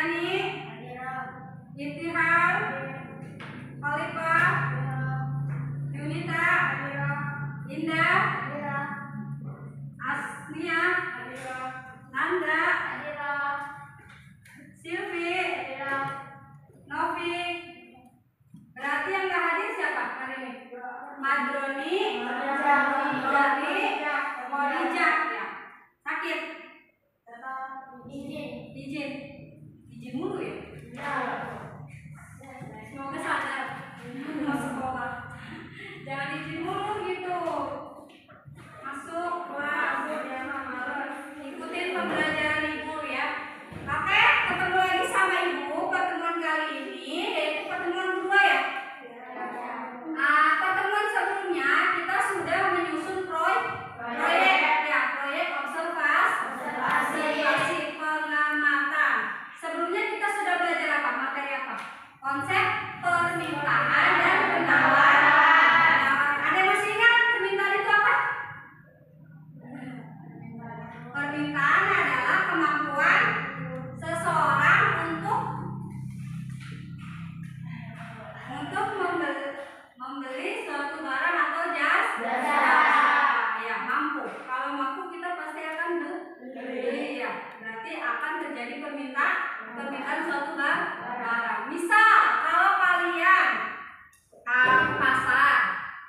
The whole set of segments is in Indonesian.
Aryani, Intihar, Khalifah, Yunita, Indah, Asnia, Nanda, Silvi, Novi. Berarti yang nggak hadir siapa hari ini? Madroni, Jari, Khadijah ya. Sakit? Izin mulu ya? Semoga sadar mau sekolah. Jangan izin mulu gitu. Masuk kelas ya males. Ikutin pembelajaran ibu ya. Oke, ketemu lagi sama ibu. Pertemuan kali ini yaitu pertemuan kedua ya. Pertemuan sebelumnya kita sudah menyusun proyek ya, proyek observasi pengamatan. Sebelumnya kita sudah belajar apa? Materi apa? Konsep permintaan dan penawaran. Ada yang masih ingat permintaan itu apa? Permintaan adalah kemampuan seseorang untuk membeli suatu barang atau jasa. Ya, mampu. Kalau mampu kita pasti akan beli ya. Berarti akan terjadi permintaan suatu barang. Misal kalau kalian ke pasar,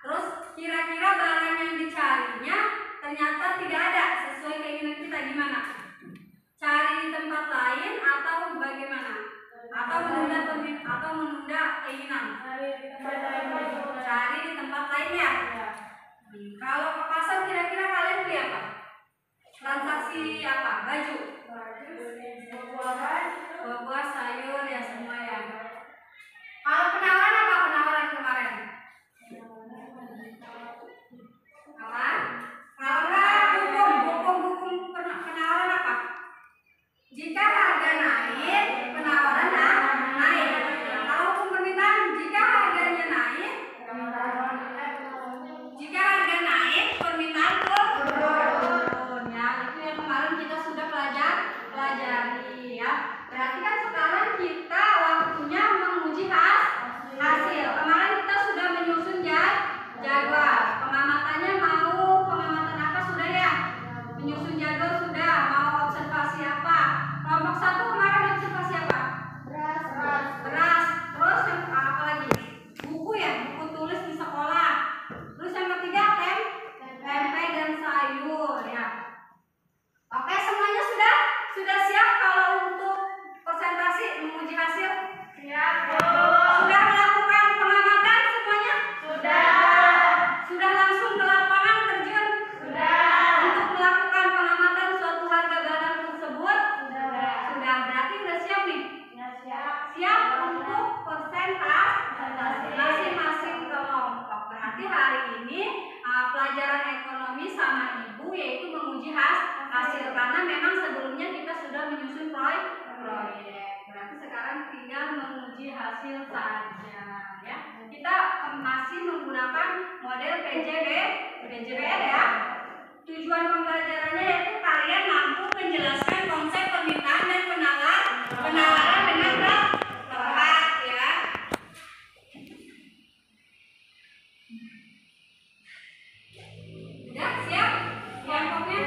terus kira-kira barang yang dicarinya ternyata tidak ada sesuai keinginan kita, gimana? Cari di tempat lain atau bagaimana? Atau menunda keinginan? Cari di tempat lain ya. Kalau ke pasar kira-kira kalian beli apa? Transaksi apa? Baju? Buah-buah, sayur ya semua ya. Kalau penawaran apa penawaran kemarin? Apa? Kalau hukum penawaran apa? Jika harga naik, penawaran naik. Kalau hukum permintaan, jika harganya naik, permintaan turun ya. Itu yang kemarin kita sudah pelajari ya. Berarti kan sekarang kita waktunya menguji hasil. Kemarin kita sudah menyusun jadwal. Pengamatannya mau pengamatan apa sudah ya? Menyusun jadwal sudah. Mau observasi apa? Kelompok 1 kemarin observasi apa? Beras. Terus yang apa lagi? Buku ya, buku tulis di sekolah. Terus yang ketiga tempe dan sayur ya. Oke, semuanya sudah siap kalau untuk presentasi menguji hasil? Siap. Sudah melakukan pengamatan semuanya? Sudah langsung ke lapangan terjun? Untuk melakukan pengamatan suatu harga barang tersebut? Sudah. Berarti sudah siap nih? Siap untuk presentasi masing-masing kelompok. Berarti hari ini pelajaran ekonomi sama ibu yaitu menguji hasil, karena memang sebelumnya kita sudah menyusun proyek. Berarti sekarang tinggal menguji hasil saja ya. Kita masih menggunakan model PJBR ya. Tujuan pembelajarannya yaitu kalian mampu menjelaskan konsep permintaan dan penawaran dengan tepat ya. Udah siap kelompoknya?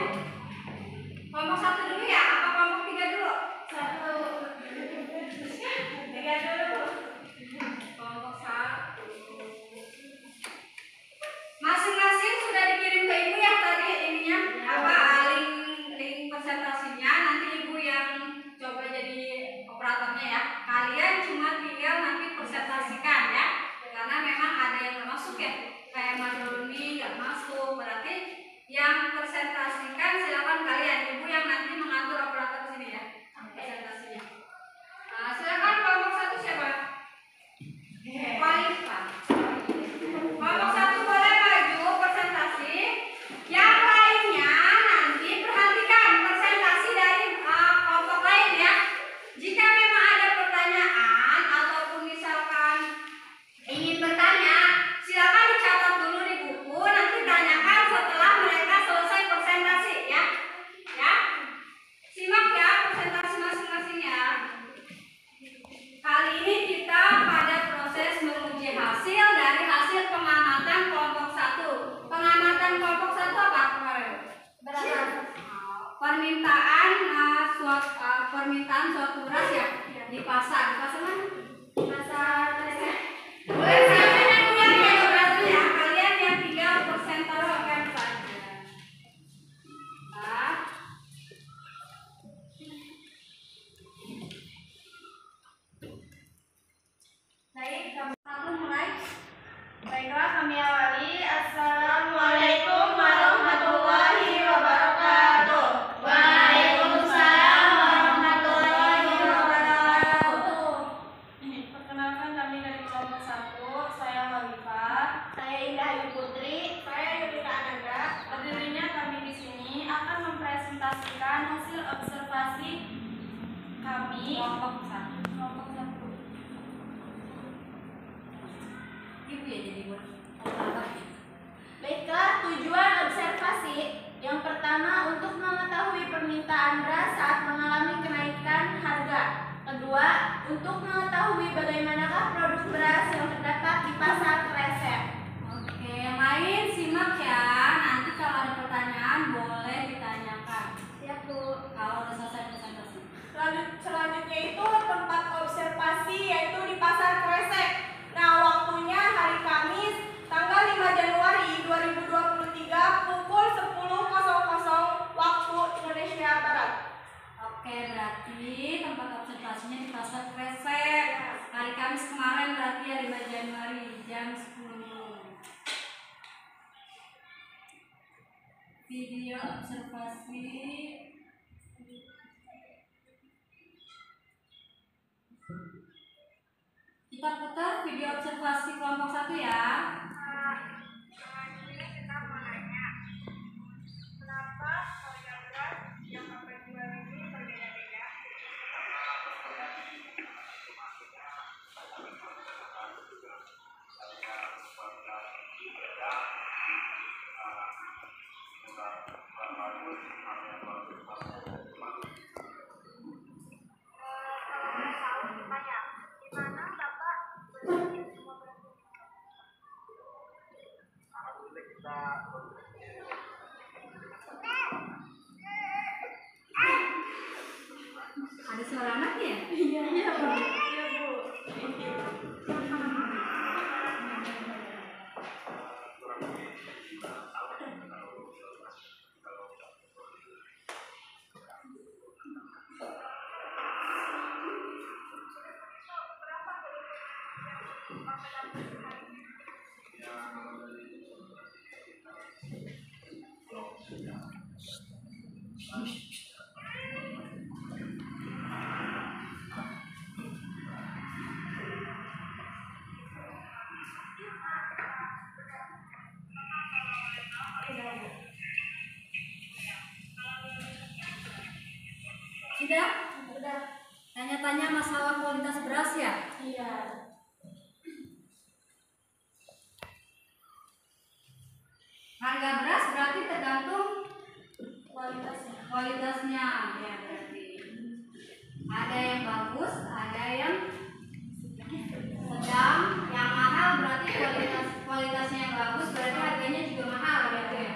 Kelompok 1 dulu ya? Apa kelompok 3 dulu? 3 dulu. Kelompok 1. Masing-masing sudah dikirim ke ibu ya tadi ininya apa link presentasinya. Nanti ibu yang coba jadi operatornya ya. Kalian cuma tinggal nanti presentasikan ya. Karena memang ada yang nggak masuk ya. Kayak Madroni nggak masuk. Berarti yang presentasikan silakan kalian. Ibu yang nanti mengatur operator sini ya. Presentasinya. Silakan kelompok 1 siapa? Khalifah. Kelompok 1 boleh maju presentasi. Yang lainnya nanti perhatikan presentasi dari kelompok lain ya. Jika memang ada pertanyaan ataupun misalkan ingin bertanya, silakan dicatat dulu di buku. Nanti tanyakan setelah mereka selesai presentasi ya. Simak ya presentasi. permintaan suatu beras ya di pasar. Di pasar mana? Di pasar Kresek. Boleh ya, kalian yang 3% taruh kan saja. Nah. Baik, kamu mulai. Baiklah, kami awali. Assalamualaikum warahmatullahi wabarakatuh. Waalaikumsalam warahmatullahi wabarakatuh. Perkenalkan, kami dari kelompok 1. Saya Walifah. Saya Indah Ayu Putri. Saya Yulita Anaga. Berdirinya kami di sini akan mempresentasikan hasil observasi kami Kelompok 1. kelompok 1. Gitu ya jadi Baiklah, tujuan observasi. Yang pertama, untuk mengetahui permintaan beras saat mengalami kenaikan harga. Kedua, untuk mengetahui bagaimanakah produk beras yang terdapat di pasar Kresek. Oke, yang lain simak ya. Nanti kalau ada pertanyaan boleh ditanyakan. Siap, Bu. Kalau udah selesai presentasi. Selanjutnya itu tempat observasi, yaitu di pasar Kresek. Nah, waktunya hari Kamis tanggal 5 Januari 2023 pukul 10.00 waktu Indonesia Barat. Oke, berarti tempat observasinya di pasar Kresek. Hari Kamis kemarin berarti ya 5 Januari jam 10. Video observasi. Kita putar video observasi kelompok 1 ya. Kita mau nanya, kenapa harga beras yang Bapak jual ini berbeda-beda? Ada suara anaknya ya? Iya, Bu. Sudah? Tanya-tanya masalah kualitas beras ya? Iya. Harga beras berarti tergantung Kualitasnya ya berarti. Ada yang bagus, ada yang sedang, yang mahal berarti kualitasnya yang bagus berarti harganya juga mahal gitu ya.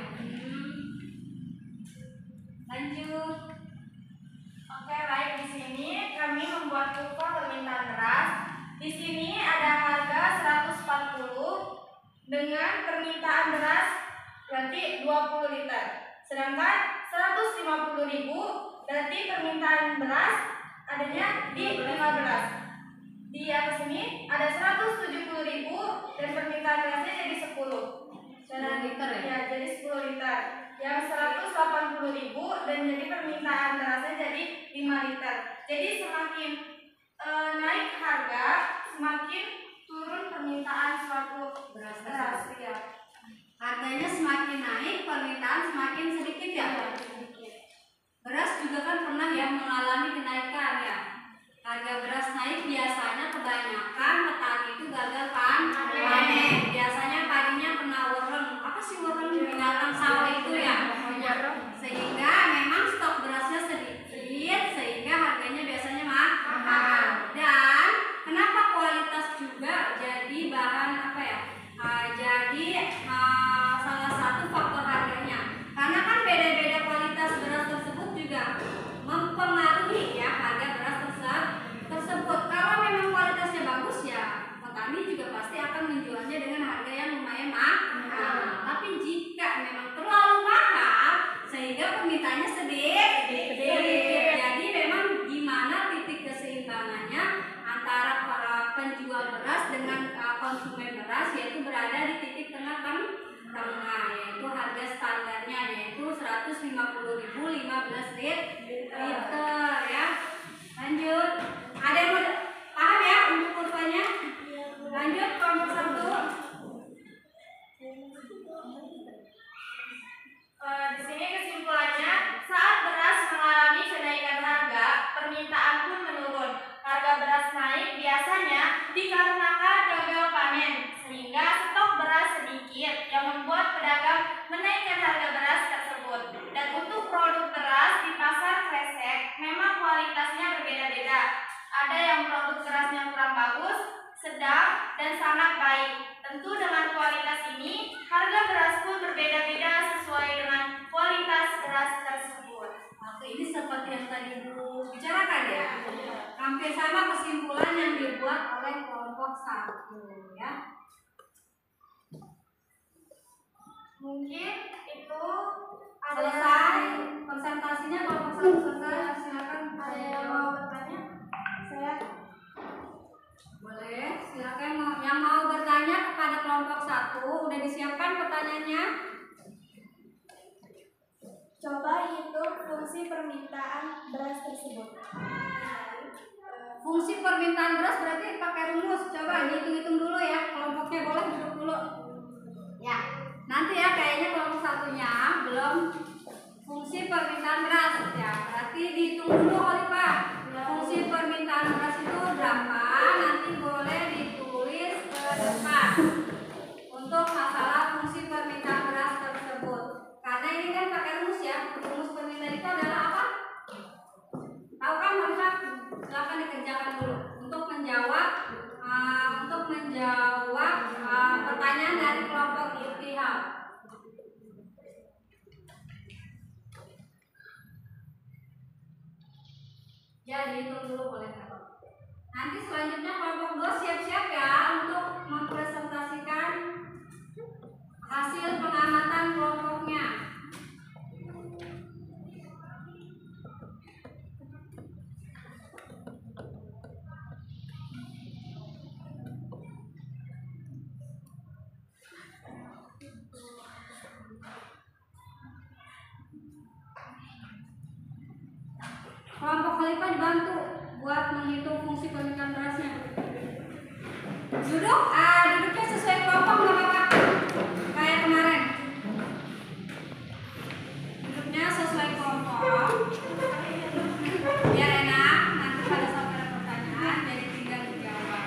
Lanjut. Oke, baik, di sini kami membuat kurva permintaan beras. Di sini ada harga 140 dengan permintaan beras berarti 20 liter. Sedangkan 150.000 berarti permintaan beras adanya di 15. Di atas ini ada 170.000 dan permintaan berasnya jadi 10. 10 liter ya? Ya, jadi 10 liter. Yang 180.000 dan jadi permintaan berasnya jadi 5 liter. Jadi semakin naik harga, semakin turun permintaan suatu beras. Ya. Harganya semakin naik, permintaan semakin sedikit ya? Beras juga kan pernah ya mengalami kenaikan ya. Harga beras naik biasanya kebanyakan petani itu gagal panen. Biasanya padinya kena wereng. Apa sih wereng? Binatang sawah itu ya. Sehingga memang stok berasnya sedikit, sehingga harganya biasanya mahal. Dan penjual beras dengan konsumen beras yaitu berada di titik tengah yaitu harga standarnya yaitu 150.015 liter ya. Lanjut. Ada yang mau paham ya untuk kurvanya? Lanjut kelompok 1. Di sini kesimpulannya, saat beras mengalami kenaikan harga, permintaan pun menurun. Harga beras naik biasanya dikarenakan gagal panen, sehingga stok beras sedikit yang membuat pedagang menaikkan harga beras tersebut. Dan untuk produk beras di pasar kresek memang kualitasnya berbeda-beda. Ada yang produk berasnya kurang bagus, sedang, dan sangat baik. Tentu dengan kualitas ini, harga beras pun berbeda-beda sesuai dengan kualitas beras tersebut. Oke, ini seperti yang tadi Ibu bicarakan ya. Hampir sama kesimpulan yang dibuat oleh kelompok 1 ya. Mungkin itu Selesai presentasinya kelompok 1 selesai. Silakan ada yang mau bertanya? Saya boleh, silakan yang mau bertanya kepada kelompok 1. Udah disiapkan pertanyaannya? coba hitung fungsi permintaan beras tersebut. Fungsi permintaan beras berarti pakai rumus. Coba dihitung-hitung dulu ya. Kelompoknya boleh duduk dulu. Ya, nanti ya kayaknya kelompok 1-nya belum fungsi permintaan beras ya. Berarti dihitung dulu Pak. Fungsi permintaan beras itu berapa? Nanti boleh ditulis ke depan. Untuk masalah fungsi permintaan beras tersebut. Karena ini kan pakai rumus ya. Rumus permintaan itu adalah apa? Tahu kan Pak? Silakan dikerjakan dulu untuk menjawab pertanyaan dari kelompok Iltiham. Ya, dihitung dulu boleh. Nanti selanjutnya kelompok 2 siap-siap ya untuk mempresentasikan hasil pengamatan kelompoknya. Kelompok Khalifah dibantu buat menghitung fungsi permintaan berasnya. Duduknya sesuai kelompok nggak apa-apa. Kayak kemarin. Duduknya sesuai kelompok. Biar enak. Nanti pada saat ada pertanyaan jadi tinggal dijawab.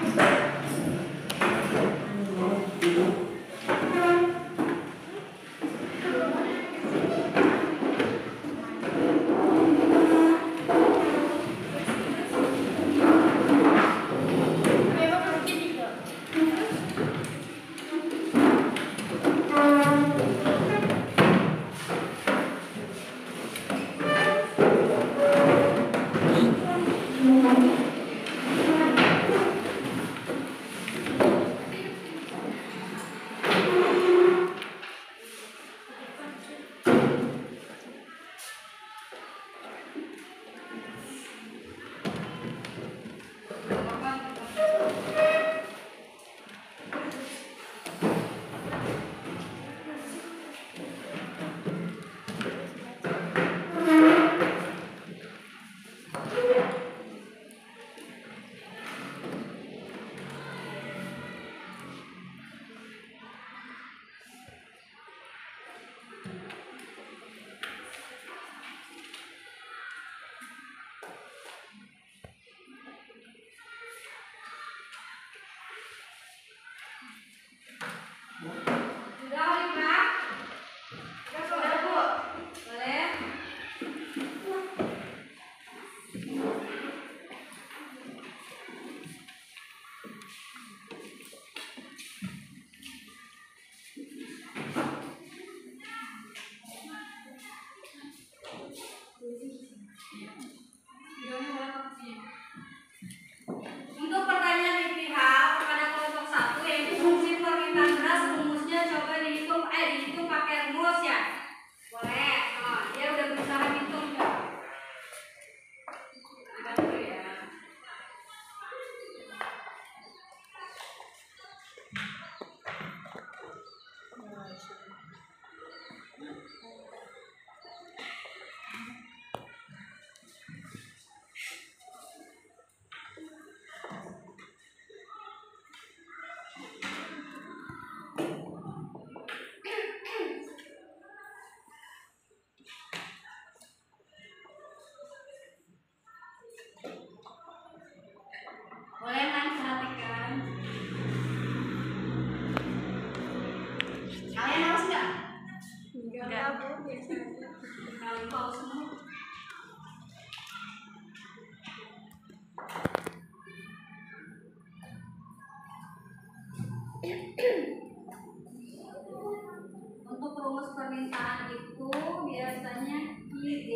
Untuk rumus permintaan itu biasanya ID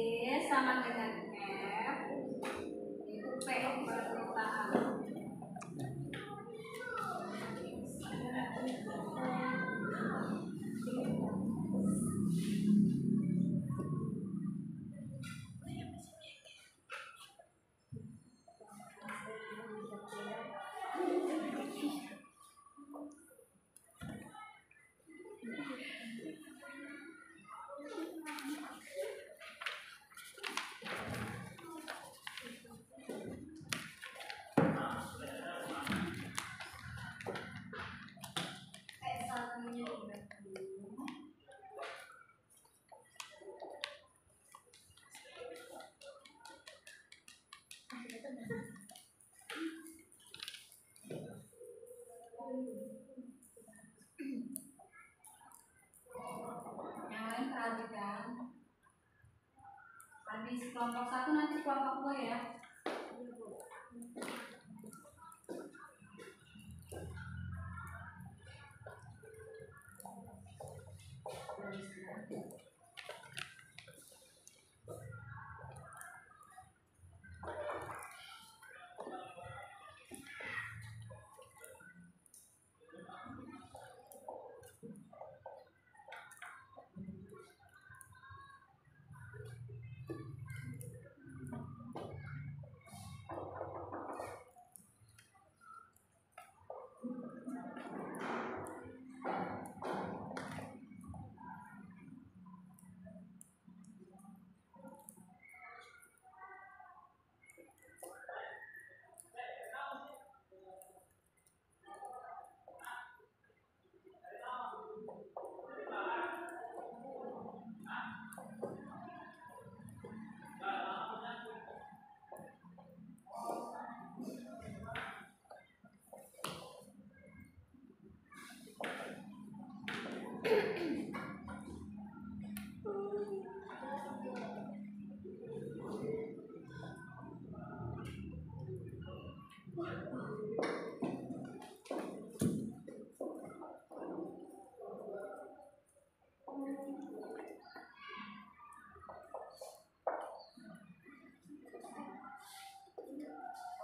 sama dengan F itu P permintaan. Yang lain perhatikan. Habis kelompok 1 nanti kelompok 2 ya.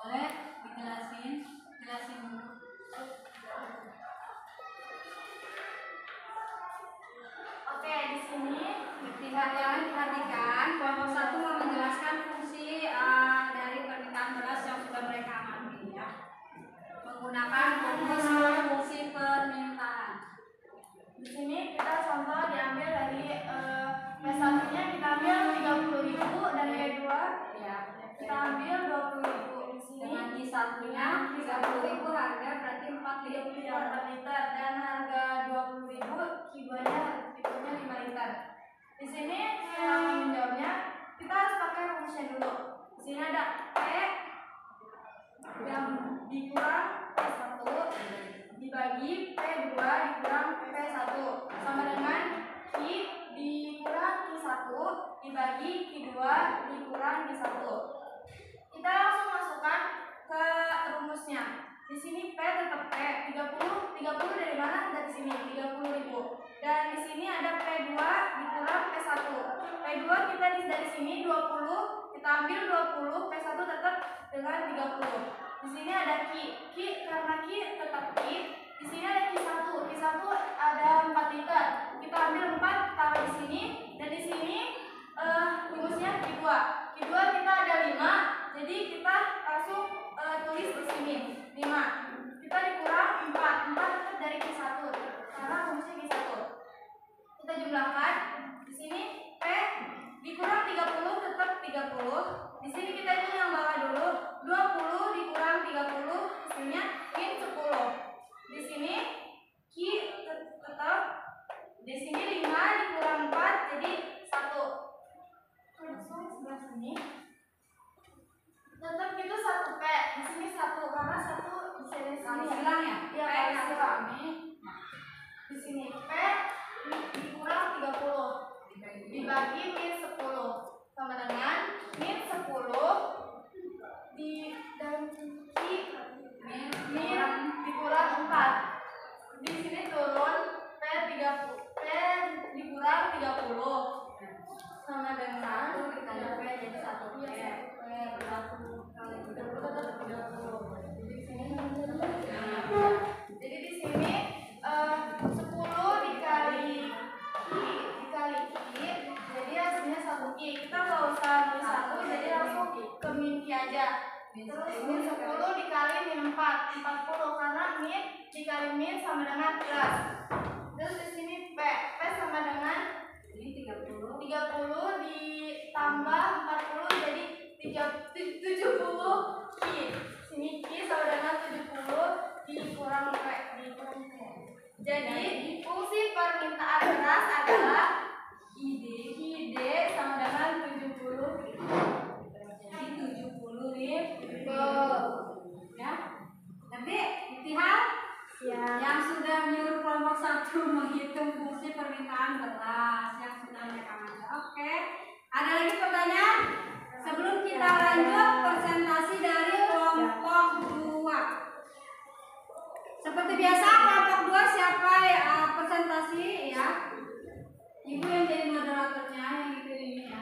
Boleh dijelasin? Jelasin dulu. Oke, di sini Perhatikan, kelompok 1 mau menjelaskan fungsi dari permintaan beras yang sudah mereka amati ya. Menggunakan rumus fungsi permintaan. Di sini kita contoh diambil dari P1-nya kita ambil 30.000 dan P2 Ya, kita ambil 20.000. Di sini dengan Q1-nya 30.000 harga berarti 4 liter. 4 liter dan harga 20.000 Q2-nya 5 liter. Di sini yang menjawabnya kita harus pakai rumusnya dulu. Di sini ada P yang dikurang P1 dibagi P2 dikurang P1 sama dengan Q dikurang Q1 dibagi Q2 dikurang Q1. Kita langsung masukkan ke rumusnya. Di sini P tetap P 30 dari mana? Dari sini 30.000. Dan di sini ada P2 dikurang P1. P2 kita dari sini 20, kita ambil 20, P1 tetap dengan 30. Di sini ada Q karena Q tetap Q. Di sini ada Q1 ada 4 liter. Kita ambil 4 taruh di sini dan di sini rumusnya Q2 kita ada 5. Jadi kita langsung tulis di sini 5. Kita dikurang 4 tetap dari Q1 karena rumusnya Q1. Kita jumlahkan di sini P dikurang 30 tetap 30. Di sini kita hitung yang bawah dulu. 20 dikurang 30 hasilnya min 10. Di sini Q tetap di sini 5 dikurang 4 jadi 1. Langsung sebelah sini. Tetap itu 1 P. Di sini 1 karena 1 bisa di sini. Silang ya? Iya, P silang. Di sini P dikurang 30 dibagi min 10 sama dengan min 10 dan min dikurang 4 40 karena min dikali min sama dengan plus. Terus di sini P sama dengan Ini 30. 30 ditambah 40 jadi 70 Q. Sini Q sama dengan 70 dikurang P. Jadi fungsi permintaan beras adalah ID sama dengan 70. Jadi 70 ya. Nanti Ittihad yang sudah menyuruh kelompok 1 menghitung fungsi permintaan beras yang sudah mereka baca. Oke. Ada lagi pertanyaan? Sebelum kita lanjut presentasi dari kelompok 2. Seperti biasa kelompok 2 siapa presentasi ya? Ibu yang jadi moderatornya yang itu ini ya.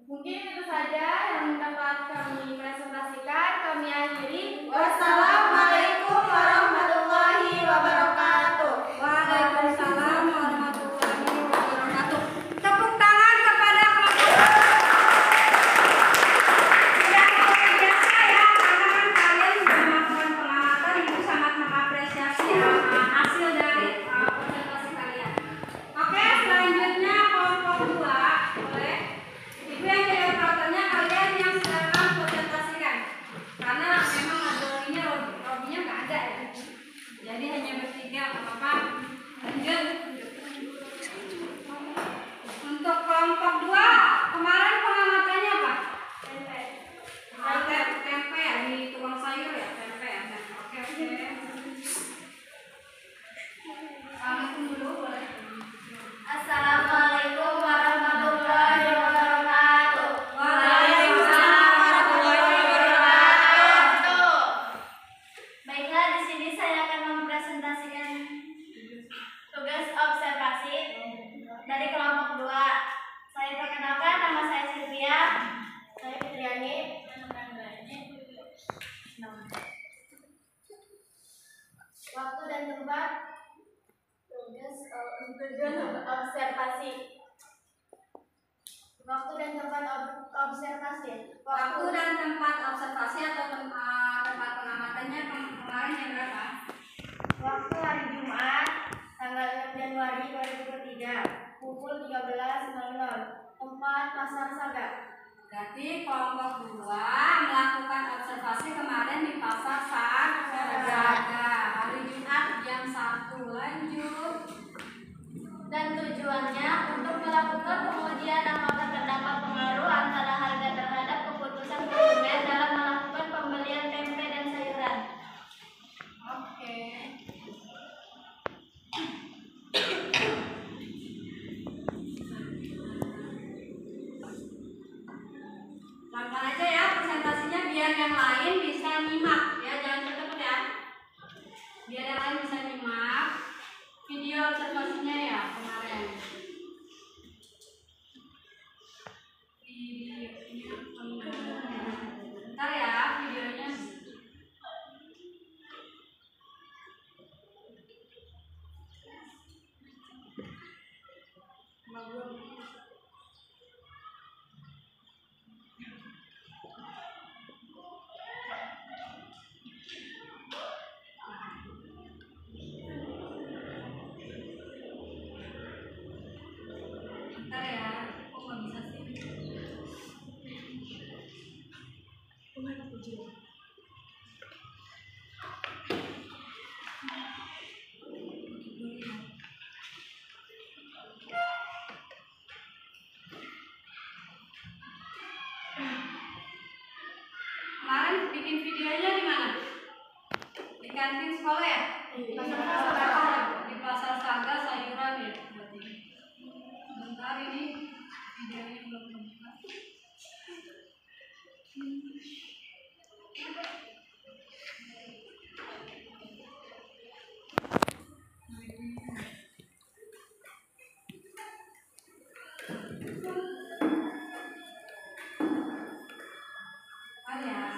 Mungkin itu saja yang dapat kami presentasikan. Kami akhiri. Wassalamualaikum warahmatullahi wabarakatuh. Waalaikumsalam warahmatullahi wabarakatuh. Tepuk tangan kepada kelompok. Sudah seperti biasa ya, karena kan kalian sudah melakukan pengamatan, ibu sangat mengapresiasi hasil dari presentasi kalian. Oke, selanjutnya kelompok 2 boleh. Ibu yang jadi operatornya kalian yang sedang presentasikan. Karena memang materinya Robinya nggak ada ya. Jadi hanya bertiga apa-apa. Lanjut. Untuk kelompok 2 kemarin pengamatannya apa? Tempe ya, di tukang sayur ya, tempe ya. Oke. Assalamualaikum dulu boleh. Assalamualaikum warahmatullahi wabarakatuh. Waalaikumsalam warahmatullahi wabarakatuh. Baiklah, di sini saya akan mempresentasikan tugas observasi dari kelompok 2. Saya perkenalkan, nama saya Sylvia. Saya Fitriani. Waktu dan tempat tugas observasi. Waktu dan tempat observasi. Waktu dan tempat observasi atau tempat pengamatannya kemarin yang berapa? Waktu hari Jumat, tanggal 6 Januari 2023, pukul 13.00. Tempat Pasar Saga. Berarti kelompok 2 melakukan observasi kemarin di Pasar Saga hari Jumat jam 1. Lanjut. Dan tujuannya untuk melakukan pengujian apakah terdapat pengaruh antara harga terhadap keputusan konsumen dalam melakukan pembelian tempe dan sayuran. Oke. Pelan-pelan aja ya presentasinya biar yang lain bisa nyimak ya, jangan cepet-cepet ya. Biar yang lain bisa nyimak video observasinya ya kemarin. Videonya kemana? Bentar ya videonya. Bentar ya, kok nggak bisa sih? Kemarin bikin videonya di mana? Di kantin sekolah ya? Pasar Saga. Di Pasar Saga sayuran ya berarti. Bentar ini videonya belum buka. Ya.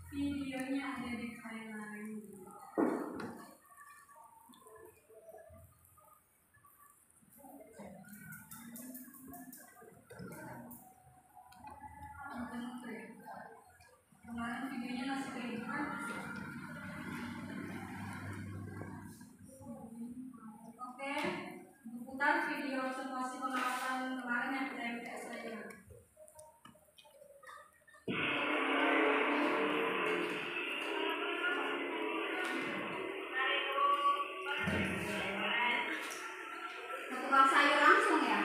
Videonya ada di file lain. Oke, putar video observasi pengamatan kemarin yang kita MTS saja. Tukang sayur langsung ya?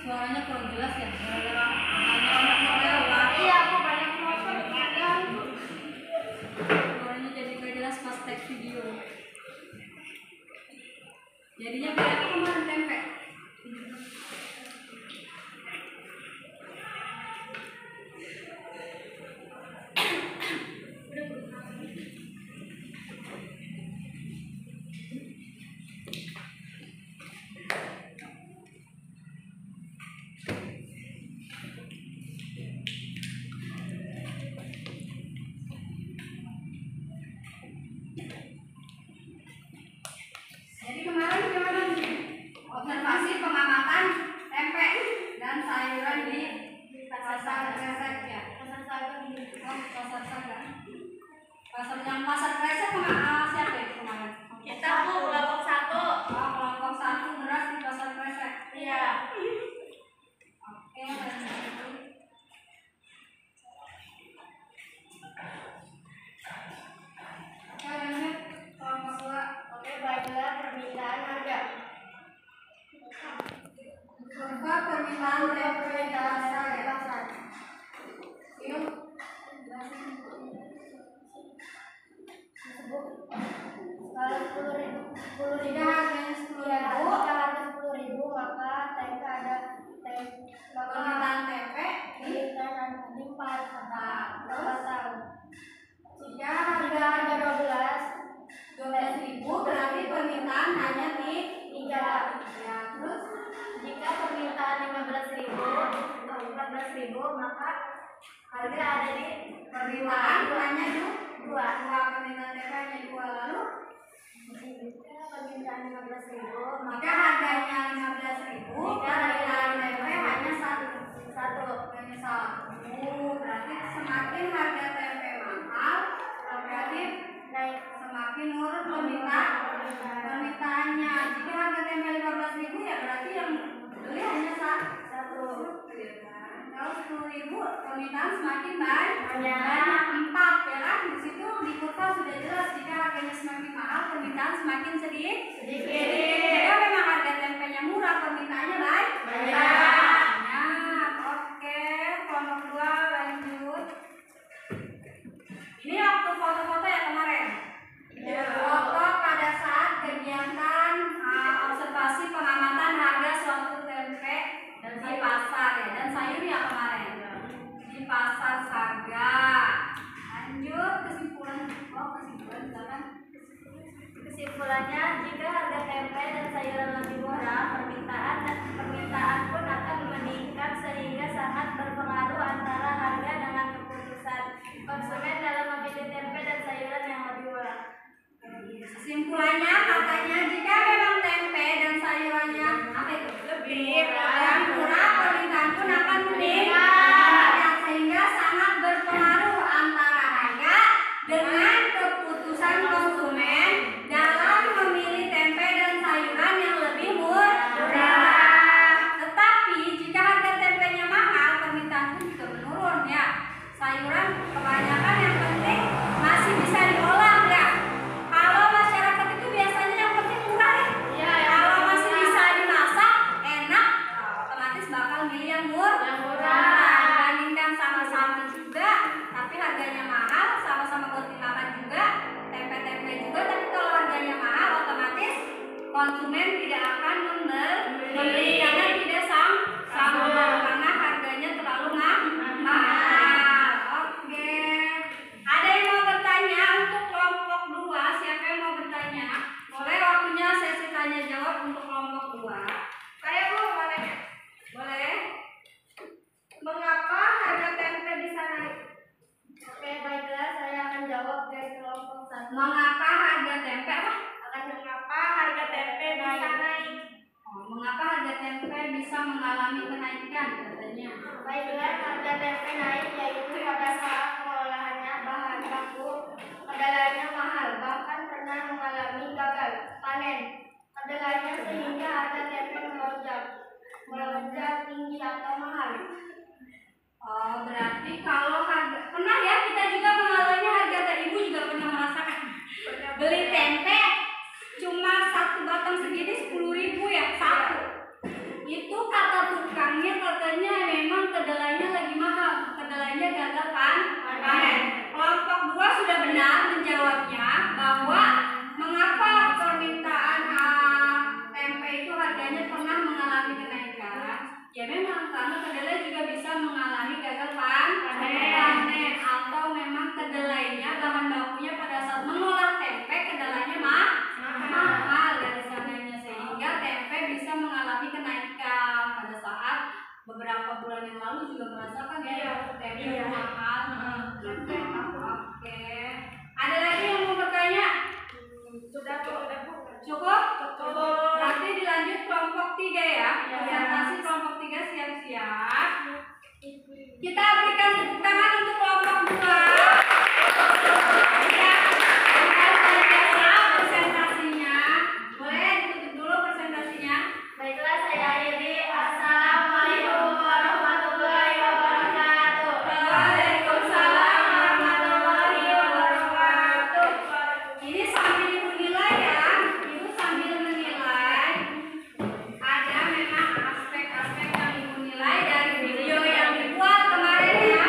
Suaranya kurang jelas ya? Iya, aku banyak motor. Suaranya jadi gak jelas pas tag video. Jadinya kayak apa kemarin tempe? Jadi kemarin gimana nih? Observasi pengamatan tempe dan sayuran di pasar kresek ya? Pasar saga di pasar saga. Pasar kresek siapa itu kemarin? Kita Bu, kelompok 1. Oh, kelompok 1 beras di pasar kresek. Iya. Oke, lanjut. Oke, lanjut. Kelompok 2. Oke, baiklah permintaan harga. Kurva permintaan tempe di pasar ya? Yuk. Kalau 10.000, Jika harganya 10.000, jika harga 10.000 maka tempe ada permintaan tempe di di 4 tahun. jika Jika harga 12.000 berarti permintaan hanya di 3. ya, terus Jika permintaan 14.000 maka harga ada di permintaan hanya 2. permintaan tempe hanya 2 lalu Jika permintaan 15.000 jika harganya 15.000 permintaan tempe hanya 1 berarti semakin harga tempe mahal berarti naik semakin nurun permintaannya. Jika harga tempe 15.000 ya berarti yang beli hanya 1. Kalau 10.000 permintaan semakin banyak 4 ya kan? Di situ di kurva sudah jelas jika harganya semakin mahal permintaan semakin sedikit. Jika memang harga tempenya murah permintaannya banyak. Oke, kelompok 2 lanjut. Ini waktu foto-foto ya kemarin. Foto pada saat kegiatan observasi pengamatan harga suatu tempe di pasar ya dan sayur ya kemarin di pasar Saga. Lanjut kesimpulan misalkan Kesimpulannya, jika harga tempe dan sayuran lebih murah, permintaan pun akan meningkat sehingga sangat berpengaruh antara harga dengan keputusan konsumen dalam memilih tempe dan sayuran yang lebih murah. kesimpulannya katanya jika memang tempe dan sayurannya lebih murah permintaan pun akan meningkat sehingga sangat berpengaruh antara harga dengan keputusan konsumen dalam memilih tempe dan sayuran yang lebih murah. Tetapi jika harga tempenya mahal permintaan pun juga menurun ya. Sayuran kebanyakan yang penting masih bisa diolah ya. Kalau masyarakat itu biasanya yang penting murah ya. Kalau masih bisa dimasak enak otomatis bakal milih yang murah. Dibandingkan sama sapi juga tapi harganya mahal sama-sama buat dimakan juga tempe-tempe juga tapi kalau harganya mahal otomatis konsumen tidak akan membeli karena tidak sama karena harganya terlalu mahal. Oke, ada yang mau bertanya untuk kelompok 2? Siapa yang mau bertanya? Boleh waktunya sesi tanya jawab untuk kelompok 2. Saya Bu mau tanya? Boleh? bisa naik. Mengapa harga tempe bisa mengalami kenaikan katanya? Baiklah, harga tempe naik yaitu pada saat pengolahannya bahan baku kedelainya mahal, bahkan pernah mengalami gagal panen kedelainya sehingga harga tempe melonjak tinggi atau mahal. Berarti kalau harga pernah ya kita juga mengalami harga ibu juga pernah merasakan beli tempe cuma satu batang segini 10.000 ya satu. Itu kata tukangnya katanya memang kedelainya lagi mahal, kedelainya gagal panen. Kelompok 2 sudah benar menjawabnya bahwa mengapa permintaan tempe itu harganya pernah mengalami kenaikan. Ya memang karena kedelai juga bisa mengalami gagal panen atau memang kedelainya bahan bakunya pada saat mengolah tempe kedelainya mahal dari sananya sehingga tempe bisa mengalami kenaikan pada saat beberapa bulan yang lalu juga merasakan ya tempe mahal. Oke. Ada lagi yang mau bertanya? Sudah Cukup? Berarti dilanjut kelompok 3 ya. Presentasi kelompok 3 siap-siap. Kita berikan tepuk tangan untuk kelompok 2. Ya, biasa presentasinya. Boleh ditutup dulu presentasinya. Baiklah, saya akhiri. Assalamualaikum warahmatullahi wabarakatuh. Waalaikumsalam warahmatullahi wabarakatuh. Ini sambil ibu nilai ya, ibu sambil menilai. Ada memang aspek-aspek yang ibu nilai dari video yang dibuat kemarin ya.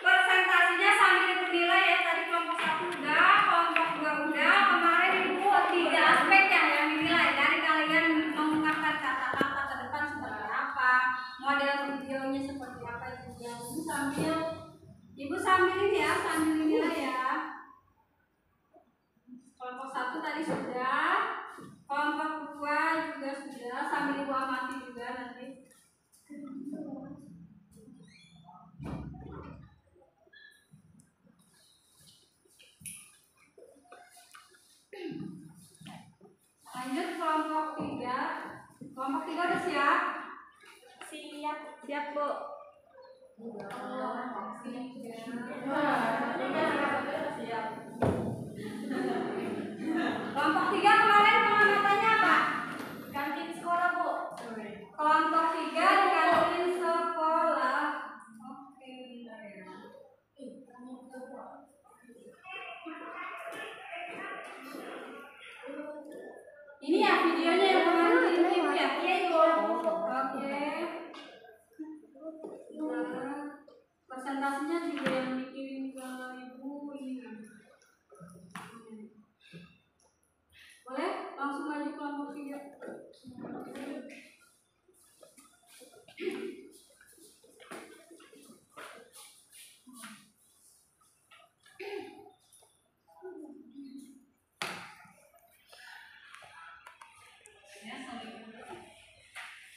Presentasinya sambil ibu nilai ya, tadi kelompok 1 udah, kelompok 2 udah. Kemarin ibu 3 aspek yang dinilai dari kalian mengungkapkan kata-kata ke depan seperti apa, model videonya seperti apa itu yang ibu sambil ini ya, sambil nilai ya. Kelompok 1 tadi sudah, kelompok 2 juga sudah, sambil ibu amati juga nanti. Lanjut kelompok 3. Kelompok 3 udah siap? Siap, Bu. Siap. Kelompok 3 kemarin pengamatannya apa? Kantin sekolah, Bu. Kelompok 3 di kantin sekolah. Oke, bentar ya. Ini ya videonya yang kemarin dikirim ya? Iya, Ibu. Oke. Nah, presentasinya juga yang dikirim ke ibu ini. Boleh langsung maju kelompok 3.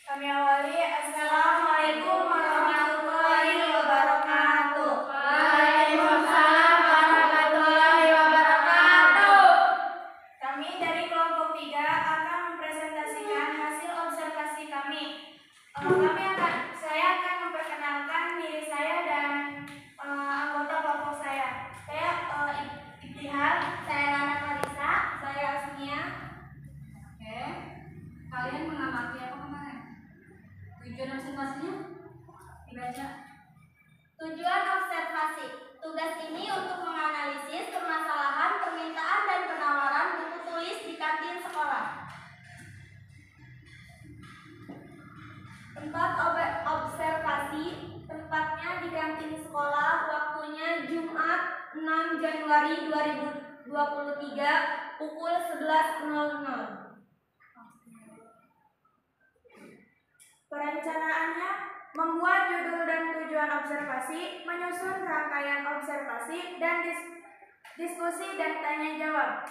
Kami awali. Assalamualaikum warahmatullahi wabarakatuh. Waalaikumsalam warahmatullahi wabarakatuh. Kami dari kelompok 3 akan mempresentasikan hasil observasi kami. Saya akan memperkenalkan diri saya dan anggota kelompok saya. Saya Ibtihal, saya Nana Marisa, saya Asmia. Oke. Kalian mengamati apa kemarin? Tujuan observasinya? Dibaca. Tujuan observasi. Tugas ini untuk menganalisis permasalahan permintaan dan penawaran buku tulis di kantin sekolah. Tempat observasi, tempatnya di kantin sekolah, waktunya Jumat 6 Januari 2023 pukul 11.00. Perencanaannya membuat judul dan tujuan observasi, menyusun rangkaian observasi, dan diskusi dan tanya jawab.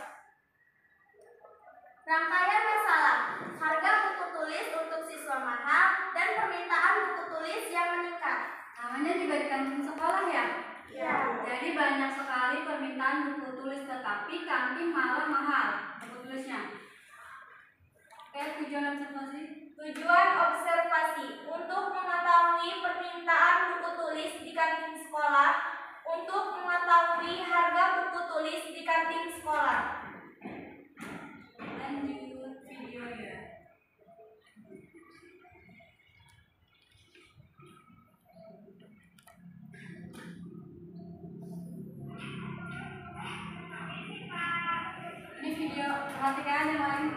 Rangkaian masalah, harga buku tulis untuk siswa mahal, dan permintaan buku tulis yang meningkat. Namanya juga di kantin sekolah ya? Iya. Jadi banyak sekali permintaan buku tulis, tetapi kantin malah mahal buku tulisnya. Oke, tujuan observasi. Tujuan observasi untuk mengetahui permintaan buku tulis di kantin sekolah, untuk mengetahui harga buku tulis di kantin sekolah. Lanjut video ya. Ini video, perhatikan yang lain.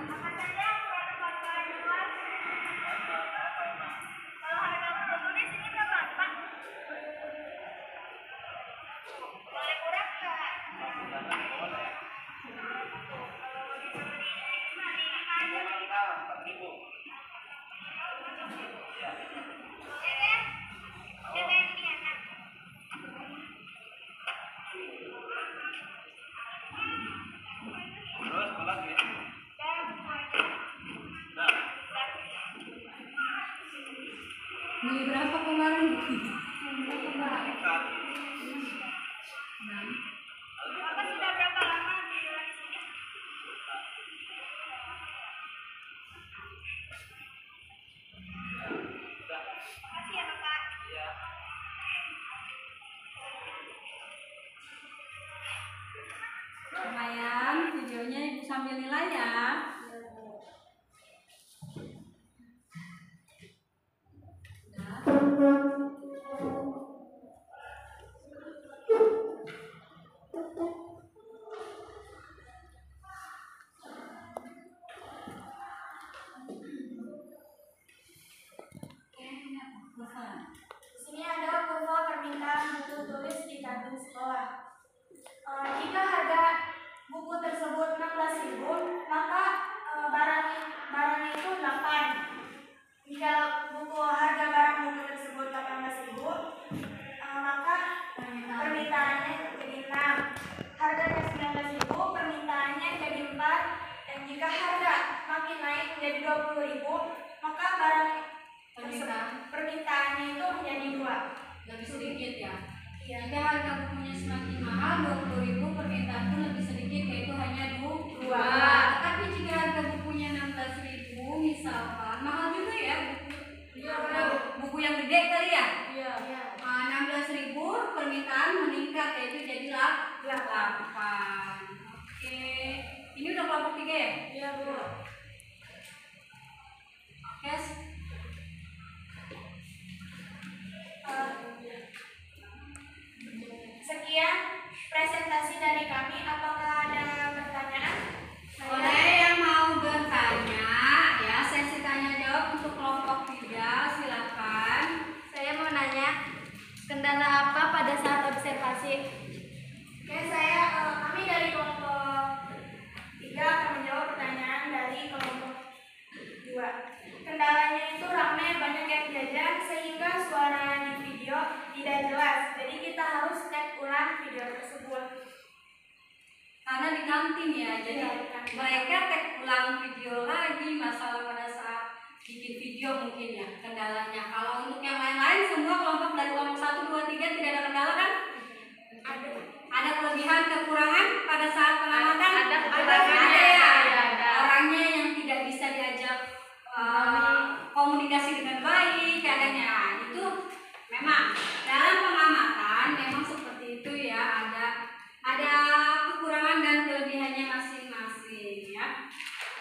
Beli berapa kemarin? Bapak sudah berapa lama jualan di sini? Makasih ya Bapak. Lumayan, videonya ibu sambil nilai ya. Di sini ada kurva permintaan buku tulis di kantin sekolah. Jika harga buku tersebut 16.000, maka barangnya itu 8. Jika harga barang buku tersebut 18.000, maka permintaannya jadi 6. Harganya 19.000, permintaannya jadi 4. Dan jika harga makin naik menjadi 20.000, maka barang permintaannya itu menjadi 2. Lebih sedikit ya. Iya. Jika harga bukunya semakin mahal, 20.000, permintaan pun lebih sedikit, yaitu hanya 2. Tapi jika harga bukunya 16.000, misalkan mahal juga ya buku. Iya. Buku yang gede kali ya. Iya. 16.000, permintaan meningkat, yaitu jadi 8. Oke, ini udah kelompok 3 ya? Iya, Bu. Oke. Sekian presentasi dari kami. Apakah ada pertanyaan? Boleh yang mau bertanya ya, sesi tanya jawab untuk kelompok 3, silakan. Saya mau nanya, kendala apa pada saat observasi? Oke, kami dari kelompok 3 akan menjawab pertanyaan dari kelompok 2. Kendalanya itu ramai, banyak yang jajan sehingga suara di video tidak jelas. Jadi kita harus tag ulang video tersebut. Karena di kantin ya, jadi Iya, di kantin. mereka tag ulang video lagi, masalah pada saat bikin video mungkin ya kendalanya. Kalau untuk yang lain-lain semua kelompok dari kelompok 1, 2, 3 tidak ada kendala kan? Ada kelebihan, kekurangan pada saat pengamatan? Ada kekurangannya. Ada ya. Iya, ada. Orangnya yang tidak bisa diajak komunikasi dengan baik kadangnya. Itu memang dalam pengamatan memang seperti itu ya, ada kekurangan dan kelebihannya masing-masing ya.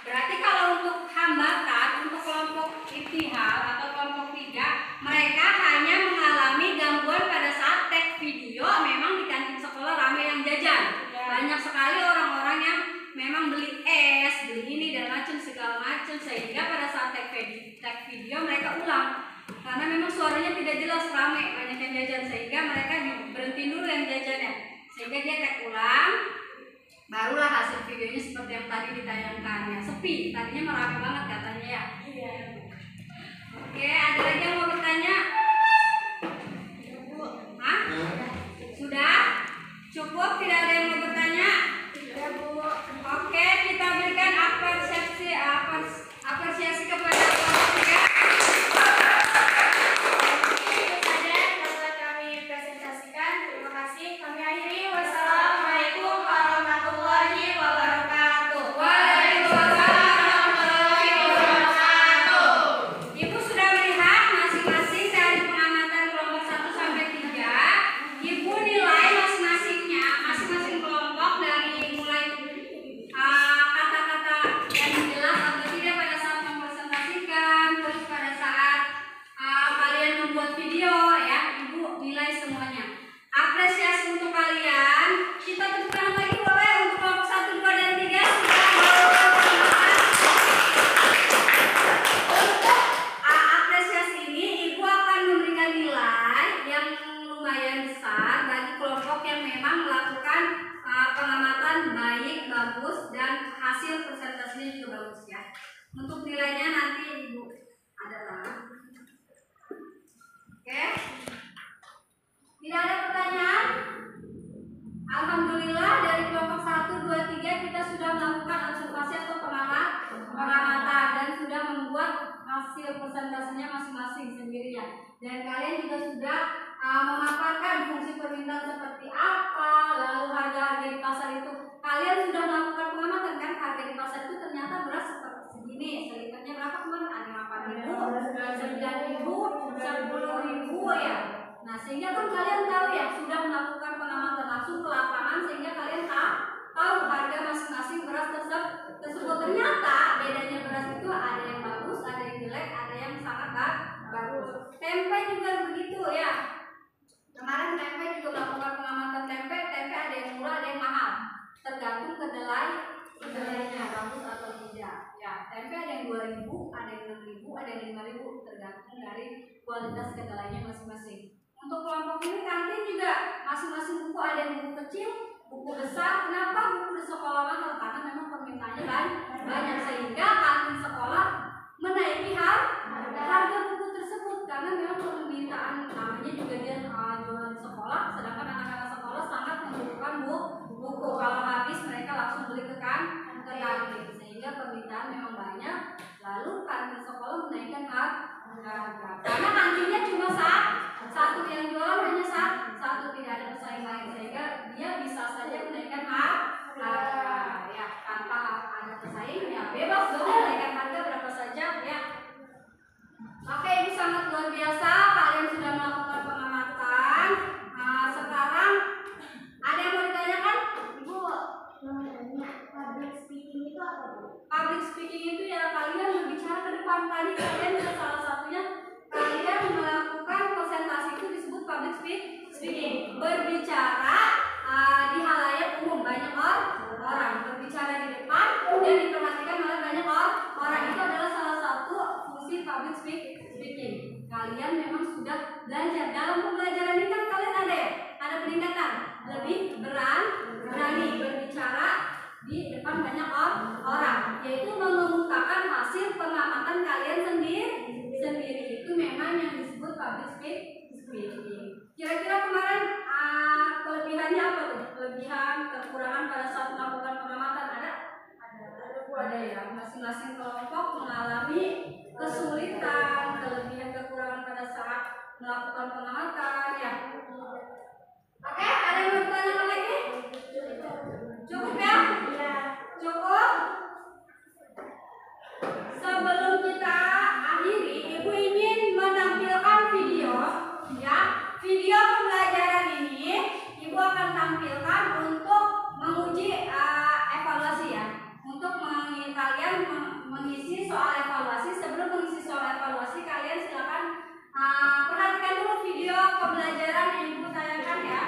Berarti kalau untuk hambatan untuk kelompok Ittihal atau kelompok 3, mereka hanya mengalami gangguan pada saat tag video. Memang di kantin sekolah ramai yang jajan. Banyak sekali orang-orang yang memang beli es, beli ini dan macam segala macam, sehingga pada saat tag video mereka ulang. Karena memang suaranya tidak jelas, ramai, banyak yang jajan, sehingga mereka berhenti dulu yang jajannya. Sehingga dia tag ulang, barulah hasil videonya seperti yang tadi ditayangkan ya. Sepi, tadinya ramai banget katanya ya. Iya. Oke, ada lagi yang mau bertanya? Hah? Sudah? Cukup? Tidak ada yang mau bertanya? Iya, Bu. Oke, kita berikan apresiasi kepada kelompok 3. Itu saja hasil presentasinya juga bagus ya. Untuk nilainya nanti Ibu adalah. Oke. Tidak ada pertanyaan? Alhamdulillah dari kelompok 1, 2, 3 kita sudah melakukan observasi atau pengamatan dan sudah membuat hasil presentasinya masing-masing sendirian. Dan kalian juga sudah memaparkan fungsi permintaan seperti apa, lalu harga-harga di pasar itu. Kalian sudah melakukan pengamatan kan, harga di pasar itu ternyata beras seperti segini, seliternya berapa kemarin? Ada 8.000, 9.000, 10.000 ya. Nah, sehingga kan kalian tahu ya, sudah melakukan pengamatan langsung ke lapangan sehingga kalian tahu harga masing-masing beras tersebut. Ternyata bedanya beras itu ada yang bagus, ada yang jelek, ada yang sangat bagus. Tempe juga begitu ya. Kemarin tempe juga melakukan pengamatan tempe ada yang murah, ada yang mahal. Tergantung kedelainya bagus atau tidak. Ya, tempe ada yang 2.000, ada yang 6.000, ada yang 5.000, tergantung dari kualitas kedelainya masing-masing. Untuk kelompok ini kantin juga masing-masing buku, ada yang buku kecil, buku besar. Kenapa buku di sekolah mahal? Karena memang permintaannya banyak sehingga kantin sekolah menaiki harga buku tersebut karena memang permintaan namanya juga dia jualan di sekolah, sedangkan anak-anak sekolah sangat membutuhkan buku. Kalau habis mereka langsung beli ke kantin sehingga permintaan memang banyak. Lalu kantin sekolah menaikkan harga karena kantinnya cuma satu yang jualan hanya satu, tidak ada pesaing lain sehingga dia bisa saja menaikkan harga ya tanpa ada pesaing ya bebas dong menaikkan harga berapa saja ya. Oke, ini sangat luar biasa, kalian sudah melakukan pengamatan. Sekarang ada yang mau ditanyakan? Ibu mau tanya, public speaking itu apa, Bu? Public speaking itu ya kalian berbicara ke depan. Tadi kalian salah satunya kalian melakukan presentasi itu disebut public speaking, berbicara di halayak umum, banyak orang, berbicara di depan dan diperhatikan oleh banyak orang. Itu adalah salah satu fungsi public speaking. Kalian memang sudah belajar. Dalam pembelajaran ini kan kalian ada peningkatan, lebih berani berbicara di depan banyak orang, yaitu mengemukakan hasil pengamatan kalian sendiri. Itu memang yang disebut public speaking. Kira-kira kemarin kelebihannya apa tuh? Kelebihan, kekurangan pada saat melakukan pengamatan ada ya. Masing-masing kelompok mengalami kesulitan, kelebihan, kekurangan pada saat melakukan pengamatan ya. Oke, ada yang mau ditanyakan lagi? Cukup ya? Cukup? Sebelum kita akhiri, Ibu ingin menampilkan video ya. Video pembelajaran ini Ibu akan tampilkan untuk menguji evaluasi ya. Untuk kalian mengisi soal evaluasi. Sebelum mengisi soal evaluasi, kalian silakan perhatikan dulu video pembelajaran yang Ibu tayangkan ya.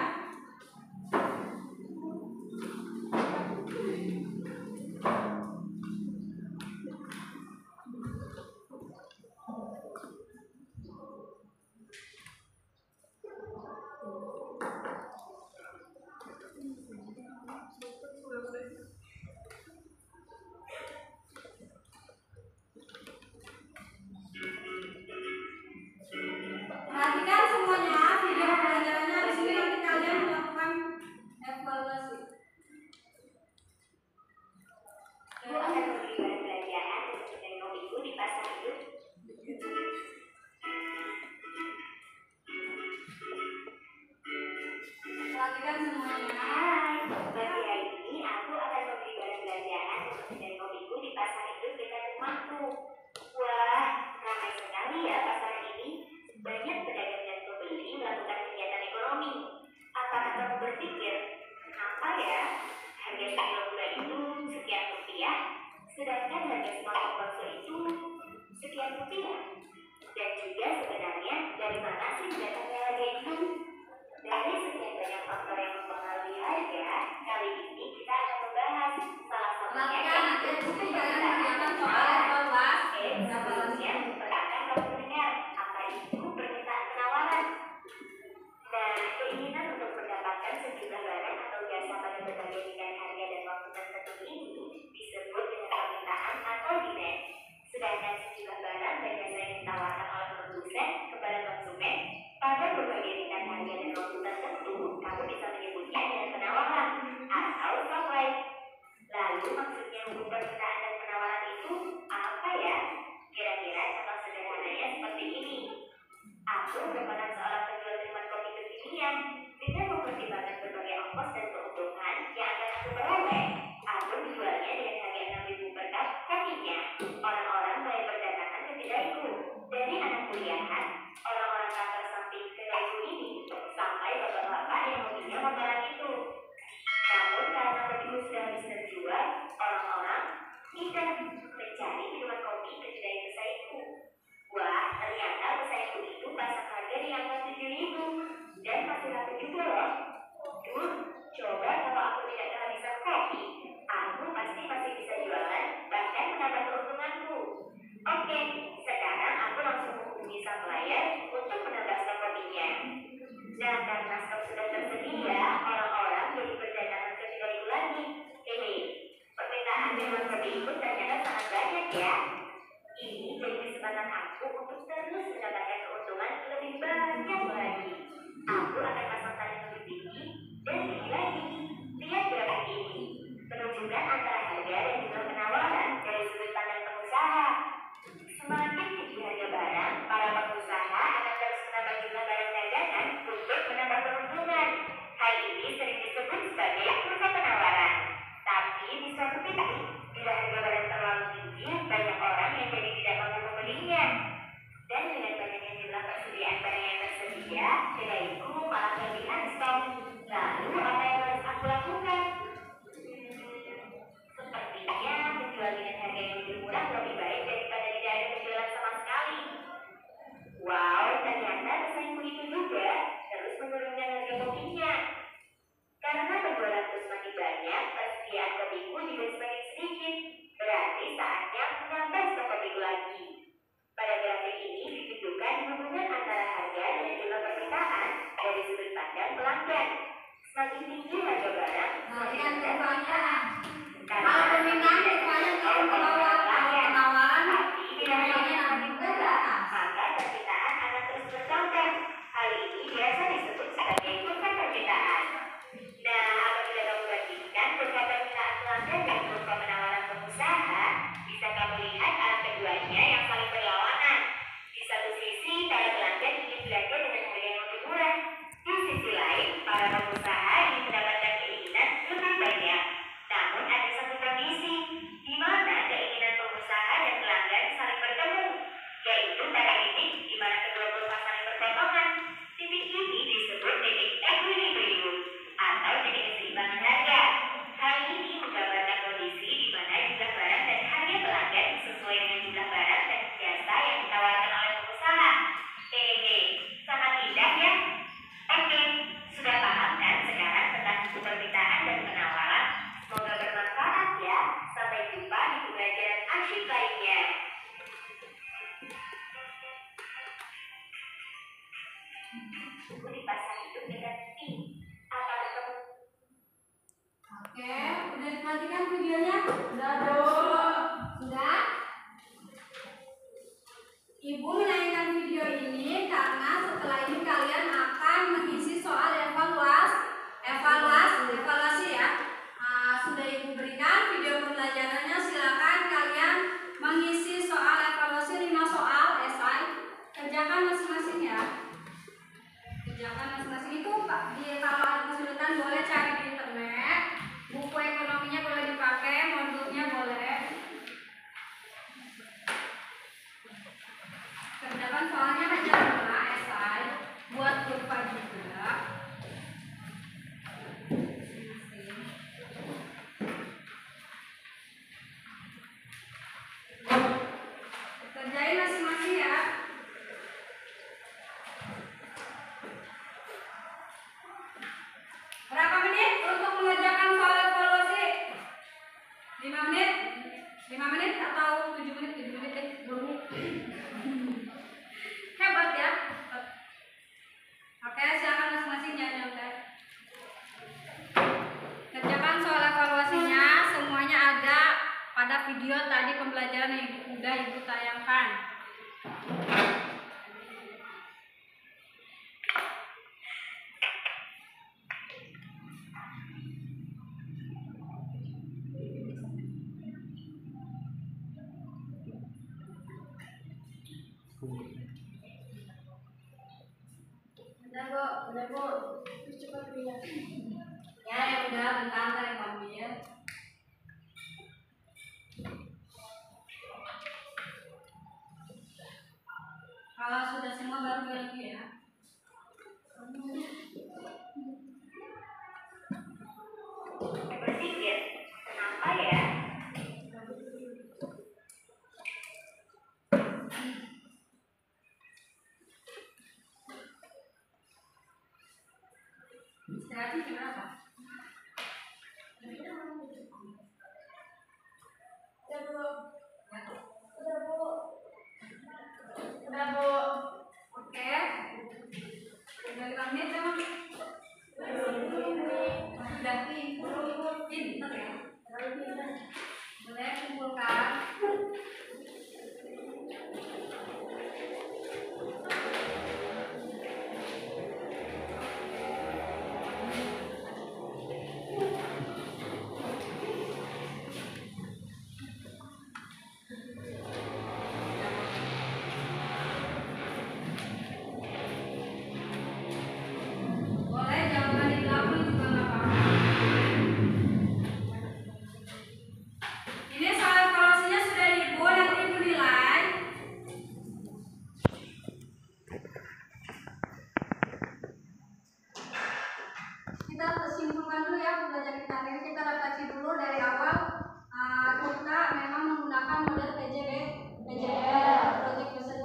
Perhatikan semuanya video pembelajarannya. Di sini nanti kalian melakukan evaluasi. Ibu akan memberi barang belanjaan untuk menengok Ibu di pasar hidup. Perhatikan semuanya. Hai, pagi hari ini aku akan memberi barang belanjaan untuk menengok Ibu di pasar hidup dekat rumahku. Wah, ramai sekali ya pasar ini. Banyak pedagang dan pembeli melakukan kegiatan ekonomi. Apakah kamu berpikir, kenapa ya harga sekilo gula itu sekian rupiah, sedangkan harga semangkuk bakso itu sekian rupiah? Dan juga sebenarnya dari mana sih datangnya harga itu? Dari sekian banyak faktor yang mempengaruhi harga, kali ini kita akan membahas salah satunya yaitu permintaan soal evaluasi. Sebelumnya, perhatikan kamu mendengar apa itu permintaan penawaran. Nah, keinginan untuk mendapatkan sejumlah barang atau jasa pada berbagai tingkat harga dan waktu tertentu ini disebut berapa barang itu. Namun karena kopiku sudah habis terjual, orang-orang tidak mencari minuman kopi ke kedai pesaingku. Wah, ternyata pesaingku itu pasang harga di angka 7.000 dan masih laku juga loh. Duh, coba kalau aku tidak kehabisan kopi, aku pasti masih bisa jualan, bahkan menambah keuntunganku. Oke, sekarang aku langsung menghubungi sang pelayan untuk menambah stok kopinya. Nah, karena stok sudah tersedia, orang-orang jadi berdatangan ke kedaiku lagi. Hehe, permintaan minuman kopi itu ternyata sangat banyak ya. Ini jadi kesempatan aku untuk terus mendapatkan keuntungan lebih banyak lagi. Aku akan pasang tarif lebih tinggi dan tinggi lagi. Lihat grafik ini, menunjukkan antara harga dan juga penawaran dari sudut pandang pengusaha. Semakin tinggi harga barang, para pengusaha akan terus menambah jumlah barang dagangan untuk menambah keuntungan. Hal ini sering disebut sebagai kurva penawaran. Tapi di suatu titik, bila harga barang terlalu tinggi, banyak orang yang jadi tidak mampu membelinya. Dan dengan banyaknya jumlah persediaan barang yang tersedia, kedaiku malah kelebihan stok. Lalu apa yang harus aku lakukan? Sepertinya menjual dengan harga yang lebih murah lebih baik daripada tidak ada penjualan sama sekali. Wow, ternyata pesaingku itu juga terus menurunkan harga kopinya. Karena penjualan terus semakin banyak, persediaan kopiku juga semakin sedikit. Berarti saatnya menambah stok kopiku lagi. Pada grafik ini ditunjukkan hubungan antara harga dan jumlah permintaan dari sudut pandang pelanggan. Semakin tinggi harga barang, semakin rendah permintaan. Kalau permintaan rupanya turun ke bawah, kalau penawaran Tapi bila harganya semakin ke murah, atas. maka permintaan akan terus bertambah. Hal ini biasa disebut sebagai kurva permintaan. Nah, apabila kamu bandingkan kurva permintaan pelanggan dan kurva penawaran pengusaha, bisa kamu lihat arah keduanya yang saling berlawanan. Di satu sisi, para pelanggan ingin belanja dengan harga yang lebih murah. Di sisi lain, para pengusaha ingin mendapatkan keinginan lebih banyak. Namun ada satu kondisi, di mana keinginan pengusaha dan pelanggan saling bertemu, yaitu pada titik di mana kedua kurva saling berpotongan. Titik ini disebut titik equilibrium atau titik keseimbangan harga. Hal ini menggambarkan kondisi di mana jumlah barang dan harga pelanggan sesuai dengan jumlah barang dan jasa yang ditawarkan oleh pengusaha. Hehehe, sangat indah ya. Oke, sudah paham kan sekarang tentang buku permintaan dan penawaran? Semoga bermanfaat ya. Sampai jumpa di pembelajaran asyik lainnya. Buku di pasar itu dekat P. Apakah kamu Oke, udah diperhatikan videonya? Udah dong. Sudah? Ibu menayangkan video ini karena setelah ini kalian akan mengisi soal evaluasi ya. Sudah Ibu berikan video pembelajarannya, silakan kalian mengisi soal evaluasi 5 soal esai. Kerjakan masing-masing ya. Kerjakan masing-masing itu Pak. Kalau ada kesulitan boleh cari di internet. Buku ekonominya boleh dipakai, modulnya boleh. Kerjakan soalnya hanya 5 esai, buat kurva juga. Kerjain masing-masing ya. Berapa menit untuk mengerjakan soal evaluasi? 5 menit? 5 menit atau 7 menit? 7 menit deh, 2 menit. Hebat ya. Oke, silakan masing-masing jangan. Kerjakan soal evaluasinya, semuanya ada pada video tadi pembelajaran yang sudah Ibu tayangkan. Udah Bu. Cepat lihat. Ya udah, bentar saya ambil. Kalau sudah semua baru lagi ya. Berarti berapa? Udah, Bu. Oke. Udah 5 menit memang. Sudah pinter ya. Boleh kumpulkan. Boleh jawaban di belakang juga nggak apa-apa. Ini soal evaluasinya sudah Ibu, nanti Ibu nilai. Kita simpulkan dulu ya pembelajaran kita hari ini. Kita refleksi dulu dari awal. Kita memang menggunakan model PJL, Project Based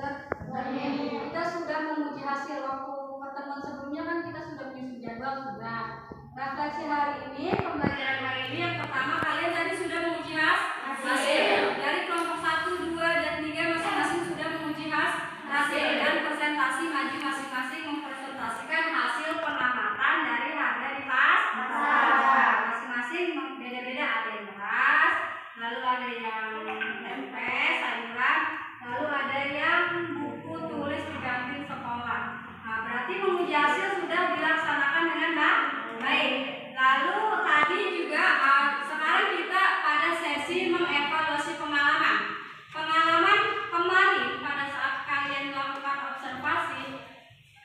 Learning. Kita sudah menguji hasil. Waktu pertemuan sebelumnya kan kita sudah menyusun jadwal sudah. Refleksi hari ini, pembelajaran hari ini yang pertama kalian tadi sudah menguji hasil. Dari kelompok 1, 2, dan 3 masing-masing sudah menguji hasil dan presentasi maju masing-masing mempresentasikan hasil pengamatan dari harga di pasar. Masing-masing beda-beda, ada yang beras, lalu ada yang tempe, sayuran, lalu ada yang buku tulis di kantin sekolah. Nah, berarti menguji hasil sudah dilaksanakan dengan baik. Lalu tadi juga sekarang kita pada sesi mengevaluasi pengalaman. Pengalaman kemarin pada saat kalian melakukan observasi,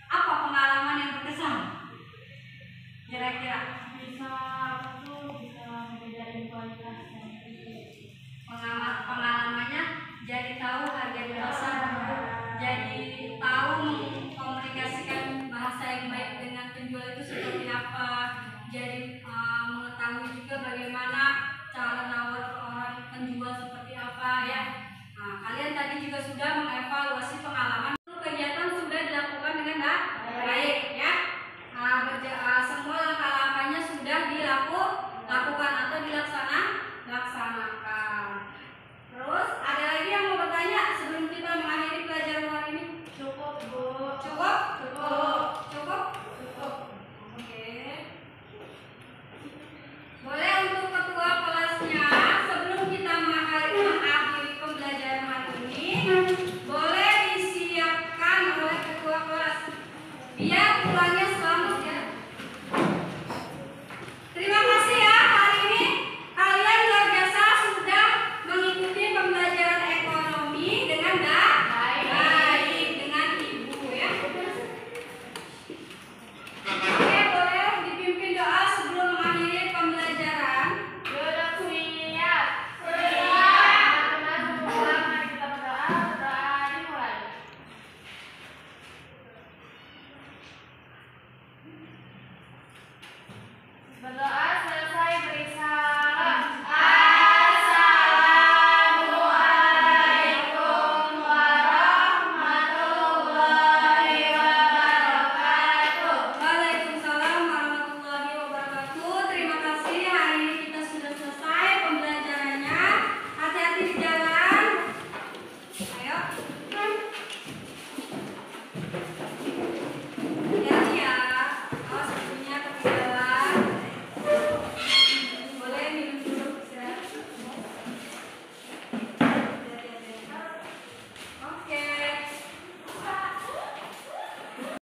apa pengalaman yang berkesan? Kira-kira Bisa membedain kualitas dan pengalamannya jadi tahu harga di pasar, jadi tahu mengkomunikasikan bahasa yang baik dengan penjual itu seperti apa, jadi mengetahui juga bagaimana cara nawar ke orang penjual seperti apa ya. Nah, kalian tadi juga sudah mengevaluasi pengalaman. Kegiatan sudah dilakukan dengan baik ya. Semua langkah-langkahnya sudah dilakukan atau dilaksanakan. Terus ada lagi yang mau bertanya sebelum kita mengakhiri pelajaran hari ini? cukup, Bu. Cukup? Cukup? Oke. Boleh untuk ketua kelasnya sebelum kita mengakhiri pembelajaran hari ini, boleh disiapkan oleh ketua kelas biar pulangnya selamat ya. Terima kasih ya, hari ini kalian luar biasa sudah mengikuti pembelajaran ekonomi dengan baik dengan Ibu ya. Oke, boleh dipimpin doa sebelum mengakhiri pembelajaran. Duduk siap. Teman-teman semua, mari kita berdoa. Berdoa dimulai. Berdoa